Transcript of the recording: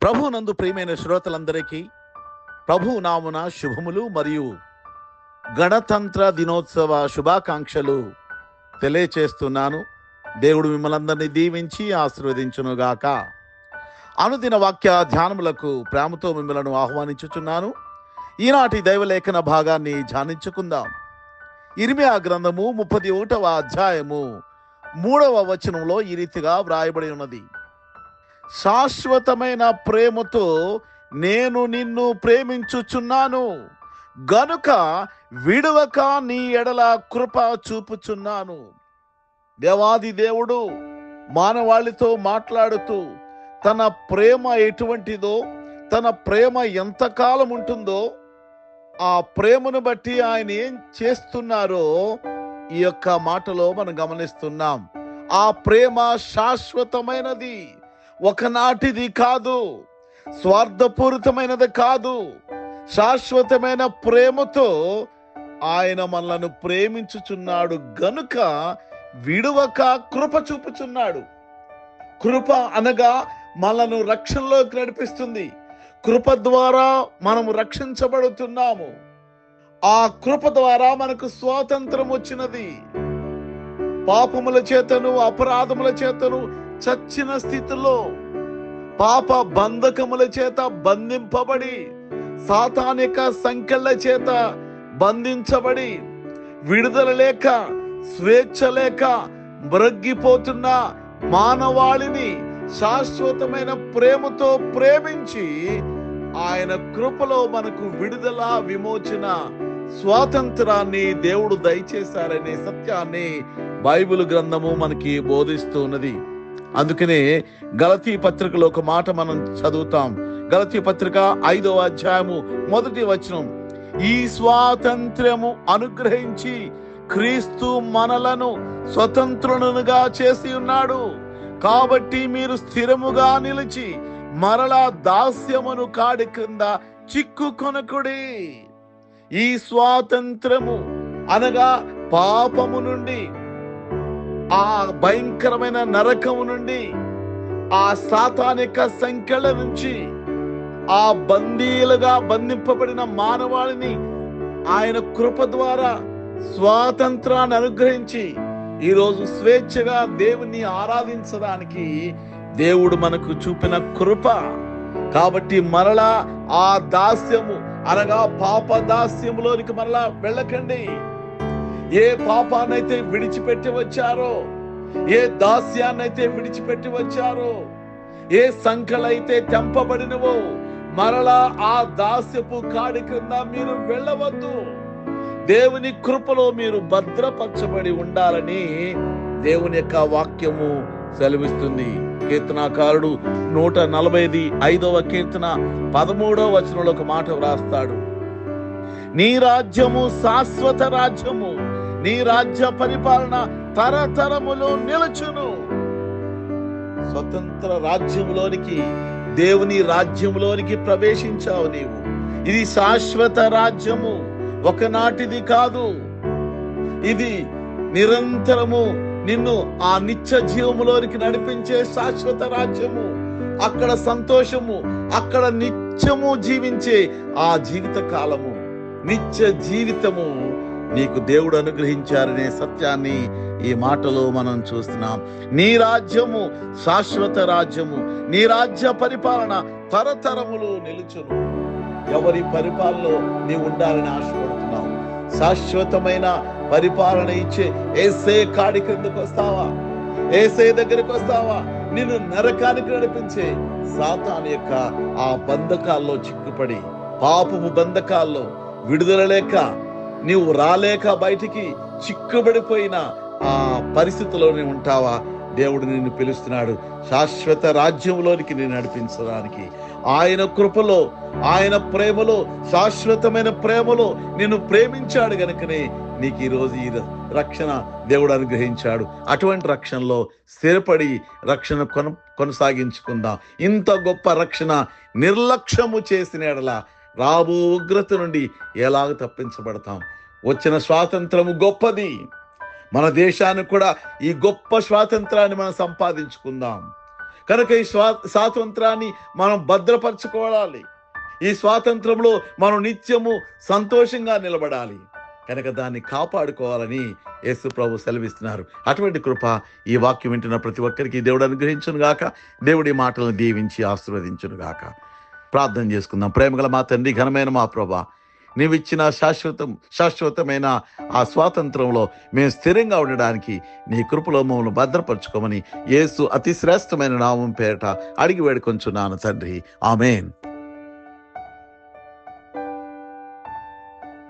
ప్రభునందు ప్రియమైన శ్రోతలందరికీ ప్రభు నామున శుభములు మరియు గణతంత్ర దినోత్సవ శుభాకాంక్షలు తెలియచేస్తున్నాను. దేవుడు మిమ్మల్ని దీవించి ఆశీర్వదించునుగాక. అనుదిన వాక్య ధ్యానములకు ప్రేమతో మిమ్మల్ని ఆహ్వానించుచున్నాను. ఈనాటి దైవలేఖన భాగాన్ని ధ్యానించుకుందాం. ఇర్మియా గ్రంథము 31వ అధ్యాయము 3వ వచనంలో ఈ రీతిగా వ్రాయబడి ఉన్నది: శాశ్వతమైన ప్రేమతో నేను నిన్ను ప్రేమించుచున్నాను గనుక విడువక నీ ఎడల కృప చూపుచున్నాను. దేవాది దేవుడు మానవాళితో మాట్లాడుతూ తన ప్రేమ ఎటువంటిదో, తన ప్రేమ ఎంతకాలం ఉంటుందో, ఆ ప్రేమను బట్టి ఆయన ఏం చేస్తున్నారో ఈ యొక్క మాటలో మనం గమనిస్తున్నాం. ఆ ప్రేమ శాశ్వతమైనది, ఒకనాటిది కాదు, స్వార్థపూరితమైనది కాదు. శాశ్వతమైన ప్రేమతో ఆయన మనలను ప్రేమించుచున్నాడు గనుక విడువక కృప చూపుచున్నాడు. కృప అనగా మనను రక్షణలోకి నడిపిస్తుంది. కృప ద్వారా మనము రక్షించబడుతున్నాము. ఆ కృప ద్వారా మనకు స్వాతంత్రం వచ్చినది. పాపముల చేతను అపరాధముల చేతను చచ్చిన స్థితిలో, పాప బంధకముల చేత బంధింపబడి, సాతానిక సంకెళ్ళ చేత బంధించబడి, విడుదల లేక స్వేచ్ఛ లేక మ్రగ్గిపోతున్న మానవాళిని శాశ్వతమైన ప్రేమతో ప్రేమించి ఆయన కృపలో మనకు విడుదల, విమోచన, స్వాతంత్రాన్ని దేవుడు దయచేశారనే సత్యాన్ని బైబిల్ గ్రంథము మనకి బోధిస్తున్నది. అందుకనే గలతీ పత్రికలో ఒక మాట మనం చదువుతాం. గలతీ పత్రిక 5వ అధ్యాయము 1వ వచనం: ఈ స్వాతంత్ర్యము అనుగ్రహించి క్రీస్తు మనలను స్వతంత్రులుగా చేసి ఉన్నాడు. కాబట్టి మీరు స్థిరముగా నిలిచి మరలా దాస్యమును కాడి క్రింద చిక్కుకొనకుడి. ఈ స్వాతంత్రము అనగా పాపము నుండి, ఆ భయంకరమైన నరకము నుండి, ఆ సాతానిక సంఖ్యల నుంచి, ఆ బందీలుగా బంధింపబడిన మానవాళిని ఆయన కృప ద్వారా స్వాతంత్రాన్ని అనుగ్రహించి ఈరోజు స్వేచ్ఛగా దేవుణ్ణి ఆరాధించడానికి దేవుడు మనకు చూపిన కృప. కాబట్టి మరలా ఆ దాస్యము అనగా పాప దాస్యములోనికి మరలా వెళ్ళకండి. ఏ పాపాన్నైతే విడిచిపెట్టి వచ్చారో, ఏ దాస్యాన్నైతే విడిచిపెట్టి వచ్చారో, ఏ సంఖ్యలైతే తెంపబడినవో, మరలా ఆ దాస్యపు కాడి క్రింద మీరు వెళ్ళవద్దు. దేవుని కృపలో మీరు భద్రపరచబడి ఉండాలని దేవుని యొక్క వాక్యము సెలవిస్తుంది. కీర్తనాకారుడు 145వ కీర్తన 13వ వచనంలో ఒక మాట వ్రాస్తాడు: నీ రాజ్యము శాశ్వత రాజ్యము, నీ రాజ్య పరిపాలన తరతరములు నిలుచును. స్వతంత్ర రాజ్యములోనికి, దేవుని రాజ్యములోనికి ప్రవేశించావు నీవు. ఇది శాశ్వత రాజ్యము, ఒకనాటిది కాదు. ఇది నిరంతరము నిన్ను ఆ నిత్య జీవములోనికి నడిపించే శాశ్వత రాజ్యము. అక్కడ సంతోషము, అక్కడ నిత్యము జీవించే ఆ జీవిత కాలము, నిత్య జీవితము నీకు దేవుడు అనుగ్రహించారనే సత్యాన్ని ఈ మాటలో మనం చూస్తున్నాం. నీ రాజ్యము శాశ్వత రాజ్యము, నీ రాజ్య పరిపాలన తరతరములు నిలుచును. ఎవరి పరిపాలనలో నీవు ఉండాలని ఆశపడుతున్నావు? శాశ్వతమైన పరిపాలన ఇచ్చే యేసే కాడి క్రిందకు వస్తావా? యేసే దగ్గరికి వస్తావా? నిన్ను నరకానికి నడిపించే సాతాను యొక్క ఆ బంధకాల్లో చిక్కుపడి, పాపము బంధకాల్లో విడుదల లేక, నీవు రాలేక బయటికి చిక్కుబడిపోయిన ఆ పరిస్థితిలోనే ఉంటావా? దేవుడు నిన్ను పిలుస్తున్నాడు శాశ్వత రాజ్యంలోనికి నేను నడిపించడానికి. ఆయన కృపలో, ఆయన ప్రేమలో, శాశ్వతమైన ప్రేమలో నిన్ను ప్రేమించాడు గనుకనే నీకు ఈరోజు ఈ రక్షణ దేవుడు అనుగ్రహించాడు. అటువంటి రక్షణలో స్థిరపడి రక్షణ కొనసాగించుకుందాం. ఇంత గొప్ప రక్షణ నిర్లక్ష్యము చేసిన ఎడల రాబో ఉగ్రత నుండి ఎలాగ తప్పించబడతాం? వచ్చిన స్వాతంత్రము గొప్పది. మన దేశానికి కూడా ఈ గొప్ప స్వాతంత్రాన్ని మనం సంపాదించుకుందాం. కనుక ఈ స్వాతంత్రాన్ని మనం భద్రపరచుకోవాలి. ఈ స్వాతంత్రంలో మనం నిత్యము సంతోషంగా నిలబడాలి. కనుక దాన్ని కాపాడుకోవాలని యేసు ప్రభు సెలవిస్తున్నారు. అటువంటి కృప ఈ వాక్యం వింటున్న ప్రతి ఒక్కరికి దేవుడు అనుగ్రహించును గాక. దేవుడి మాటలను దీవించి ఆశీర్వదించును గాక. ప్రార్థన చేసుకుందాం. ప్రేమగల మా తండ్రి, ఘనమైన మా ప్రభా, నీవిచ్చిన శాశ్వతమైన ఆ స్వాతంత్రంలో మేము స్థిరంగా ఉండడానికి నీ కృపలో మమ్మల్ని భద్రపరచుకోమని యేసు అతి శ్రేష్టమైన నామం పేరట అడిగి వేడుకొంచున్నాను తండ్రి. ఆమేన్.